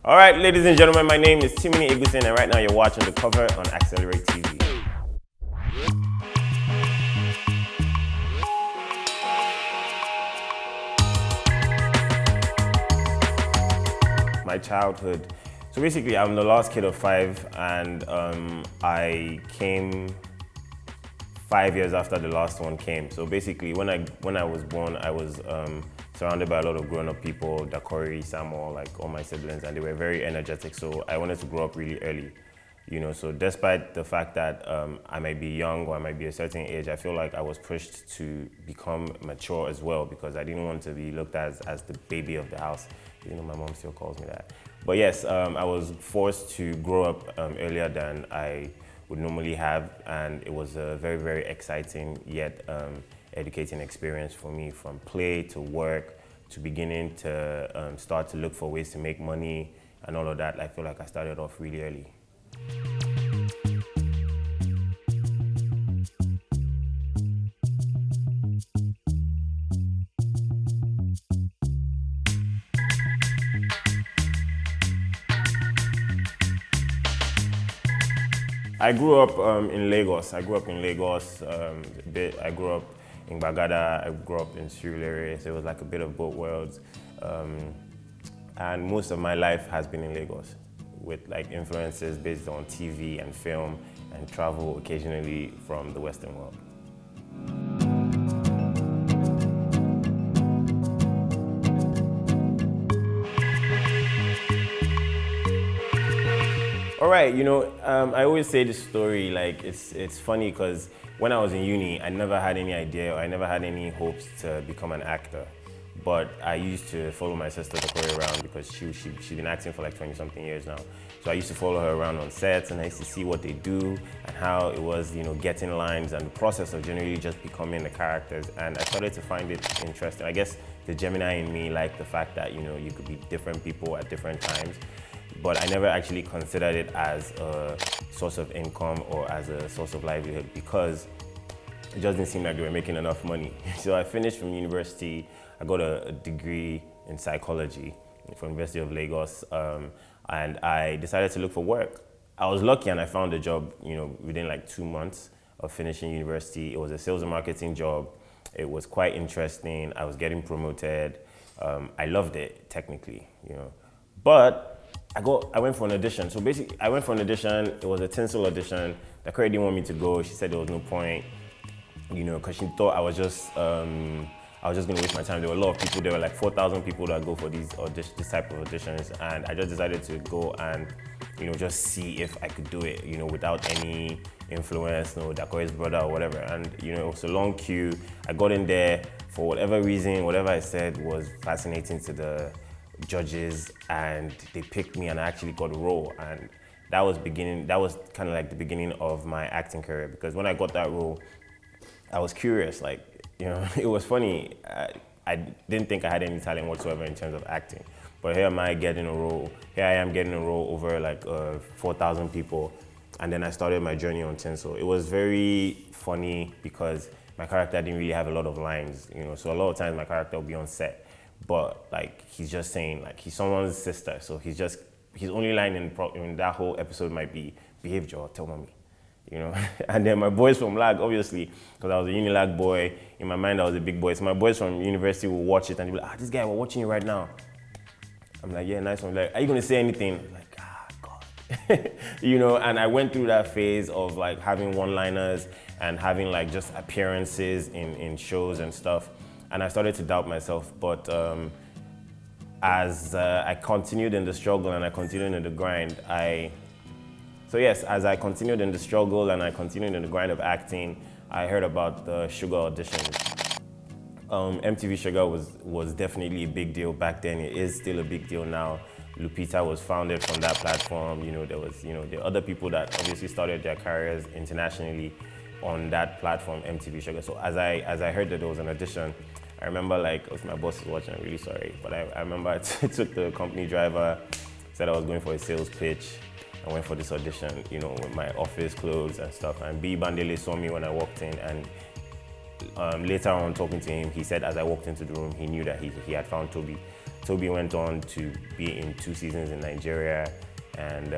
All right, ladies and gentlemen, my name is Timini Egbuson, and right now you're watching The Cover on Accelerate TV. My childhood. So basically, I'm the last kid of 5, and I came 5 years after the last one came. So basically, when I was born, I was surrounded by a lot of grown-up people, Dakori, Samuel, like all my siblings, and they were very energetic. So I wanted to grow up really early, you know. So despite the fact that I might be young or I might be a certain age, I feel like I was pushed to become mature as well because I didn't want to be looked at as the baby of the house, even though my mom still calls me that. But yes, I was forced to grow up earlier than I would normally have, and it was a very, very exciting yet educating experience for me, from play to work to beginning to start to look for ways to make money and all of that. I feel like I started off really early. I grew up in Lagos. I grew up in Bagada. I grew up in Surulere. So it was like a bit of both worlds. And most of my life has been in Lagos, with like influences based on TV and film and travel occasionally from the Western world. All right, you know, I always say this story, like it's funny because when I was in uni, I never had any idea or I never had any hopes to become an actor. But I used to follow my sister Dakori around because she'd been acting for like 20-something years now. So I used to follow her around on sets, and I used to see what they do and how it was, you know, getting lines and the process of generally just becoming the characters. And I started to find it interesting. I guess the Gemini in me liked the fact that, you know, you could be different people at different times. But I never actually considered it as a source of income or as a source of livelihood because it just didn't seem like they were making enough money. So I finished from university. I got a degree in psychology from University of Lagos, and I decided to look for work. I was lucky and I found a job, you know, within like 2 months of finishing university. It was a sales and marketing job. It was quite interesting. I was getting promoted. I loved it, technically, you know. But I went for an audition. So basically, I went for an audition. It was a tinsel audition. The career didn't want me to go. She said there was no point, you know, because she thought I was just going to waste my time. There were a lot of people. There were like 4,000 people that go for this type of auditions, and I just decided to go and, you know, just see if I could do it, you know, without any influence, no Dakore's brother or whatever. And you know, it was a long queue. I got in there for whatever reason. Whatever I said was fascinating to the judges, and they picked me, and I actually got a role. And that was kind of like the beginning of my acting career, because when I got that role, I was curious, like, you know, it was funny. I didn't think I had any talent whatsoever in terms of acting, but here I am getting a role over like 4,000 people. And then I started my journey on tinsel. It was very funny because my character didn't really have a lot of lines, you know, so a lot of times my character would be on set, but like he's just saying, like, he's someone's sister, so his only line in that whole episode might be, "Behave, Joe, tell mommy," you know. And then my boys from Lag, obviously, because I was a Unilag boy, in my mind I was a big boy, so my boys from university will watch it and they'll be like, "This guy, we're watching you right now." I'm like, "Yeah, nice one." Like, "Are you gonna say anything?" I'm like, God. You know, and I went through that phase of like having one-liners and having like just appearances in shows and stuff. And I started to doubt myself, but as I continued in the struggle and I continued in the grind, as I continued in the struggle and I continued in the grind of acting, I heard about the Shuga auditions. MTV Shuga was definitely a big deal back then. It is still a big deal now. Lupita was founded from that platform. You know, there are other people that obviously started their careers internationally on that platform, MTV Shuga. So as I heard that there was an audition, I remember, like, if my boss is watching, I'm really sorry, but I remember I took the company driver, said I was going for a sales pitch. I went for this audition, you know, with my office clothes and stuff. And B. Bandele saw me when I walked in, and later on talking to him, he said as I walked into the room, he knew that he had found Toby. Toby went on to be in 2 seasons in Nigeria, and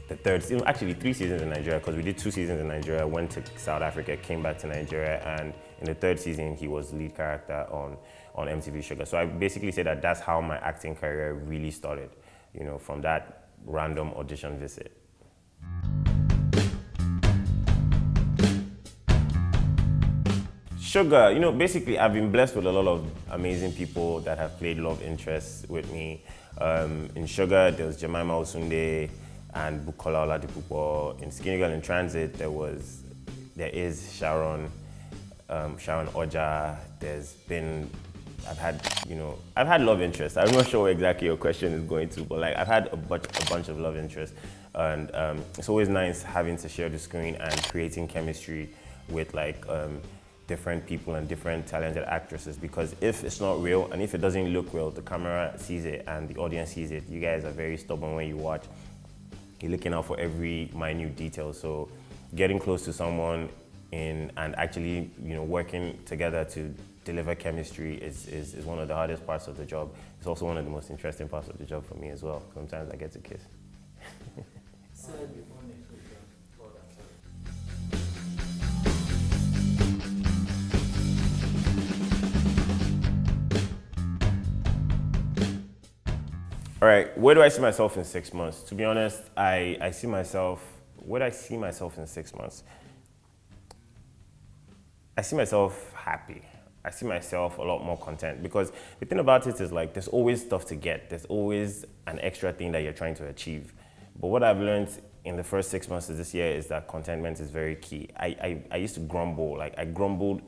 the third season, actually 3 seasons in Nigeria, because we did 2 seasons in Nigeria, went to South Africa, came back to Nigeria, and in the 3rd season, he was lead character on MTV Shuga. So I basically say that that's how my acting career really started, you know, from that random audition visit. Shuga, you know, basically I've been blessed with a lot of amazing people that have played love interests with me. In Shuga, there was Jemima Osunde and Bukola Oladipupo. In Skinny Girl in Transit, there is Sharon Oja. I've had love interests. I'm not sure exactly your question is going to, but like I've had a bunch of love interests, and it's always nice having to share the screen and creating chemistry with like different people and different talented actresses, because if it's not real and if it doesn't look real, the camera sees it and the audience sees it. You guys are very stubborn when you watch. You're looking out for every minute detail. So getting close to someone and actually, you know, working together to deliver chemistry is one of the hardest parts of the job. It's also one of the most interesting parts of the job for me as well. Sometimes I get to kiss. All right, where do I see myself in 6 months? To be honest, I see myself, where do I see myself in 6 months? I see myself happy. I see myself a lot more content, because the thing about it is like there's always stuff to get. There's always an extra thing that you're trying to achieve. But what I've learned in the first 6 months of this year is that contentment is very key. I used to grumble, like I grumbled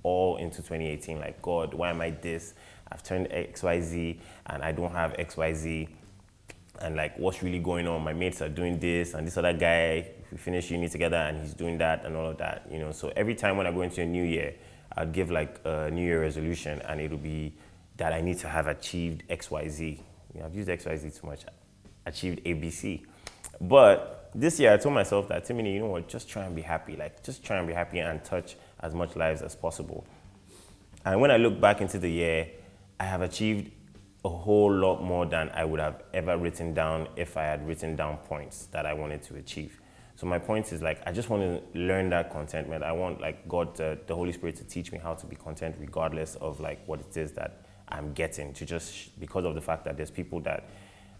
all into 2018, like, God, why am I this? I've turned XYZ and I don't have XYZ. And like, what's really going on? My mates are doing this and this other guy, we finished uni together and he's doing that and all of that, you know? So every time when I go into a new year, I'd give like a New Year resolution, and it'll be that I need to have achieved XYZ. You know, I've used XYZ too much, achieved ABC. But this year I told myself that, Timini, you know what, just try and be happy. Like, just try and be happy and touch as much lives as possible. And when I look back into the year, I have achieved a whole lot more than I would have ever written down if I had written down points that I wanted to achieve. So my point is like, I just want to learn that contentment. I want like God, the Holy Spirit, to teach me how to be content regardless of like what it is that I'm getting, to just, because of the fact that there's people that,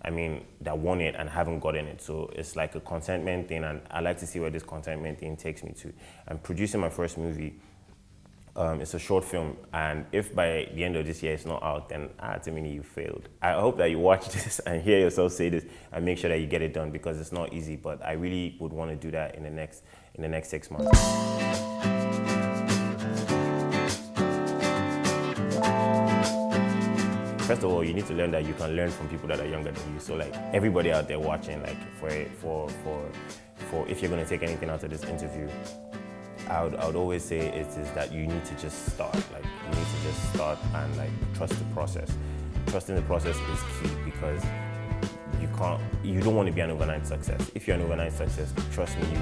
that want it and haven't gotten it. So it's like a contentment thing, and I like to see where this contentment thing takes me to. I'm producing my first movie. It's a short film, and if by the end of this year it's not out, then Timini, you failed. I hope that you watch this and hear yourself say this and make sure that you get it done, because it's not easy, but I really would want to do that in the next 6 months. First of all, you need to learn that you can learn from people that are younger than you. So like everybody out there watching, like for if you're going to take anything out of this interview, I would always say it is that you need to just start. Like, you need to just start and like trust the process. Trusting the process is key, because you don't want to be an overnight success. If you're an overnight success, trust me, you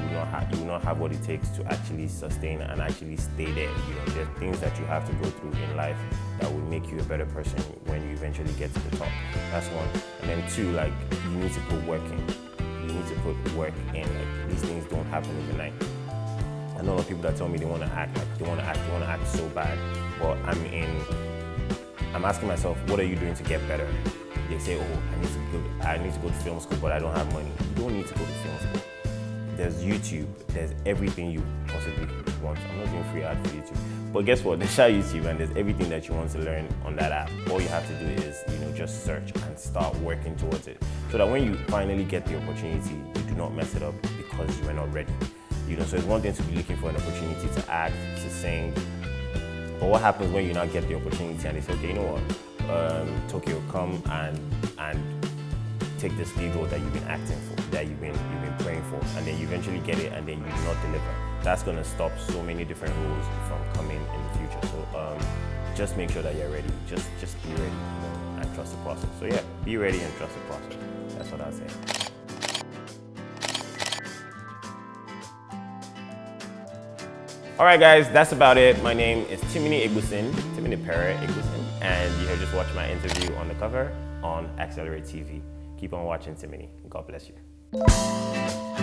will not have what it takes to actually sustain and actually stay there. You know, there are things that you have to go through in life that will make you a better person when you eventually get to the top. That's one. And then two, like, you need to put work in. You need to put work in. Like, these things don't happen overnight. I know a lot of people that tell me they want to act so bad, but I'm asking myself, what are you doing to get better? They say, oh, I need to go to film school, but I don't have money. You don't need to go to film school. There's YouTube, there's everything you possibly want. I'm not doing free ads for YouTube, but guess what? There's YouTube, and there's everything that you want to learn on that app. All you have to do is, just search and start working towards it, so that when you finally get the opportunity, you do not mess it up because you are not ready. So it's one thing to be looking for an opportunity to act, to sing, but what happens when you now get the opportunity and they say, okay, you know what, Tokyo, come and take this lead role that you've been acting for, that you've been praying for, and then you eventually get it, and then you do not deliver. That's going to stop so many different roles from coming in the future. So just make sure that you're ready. Just be ready, and trust the process. So yeah, be ready and trust the process. That's what I'd say. All right, guys, that's about it. My name is Timini Egbuson, Timini Egbuson, and you have just watched my interview on the cover on Accelerate TV. Keep on watching, Timini. God bless you.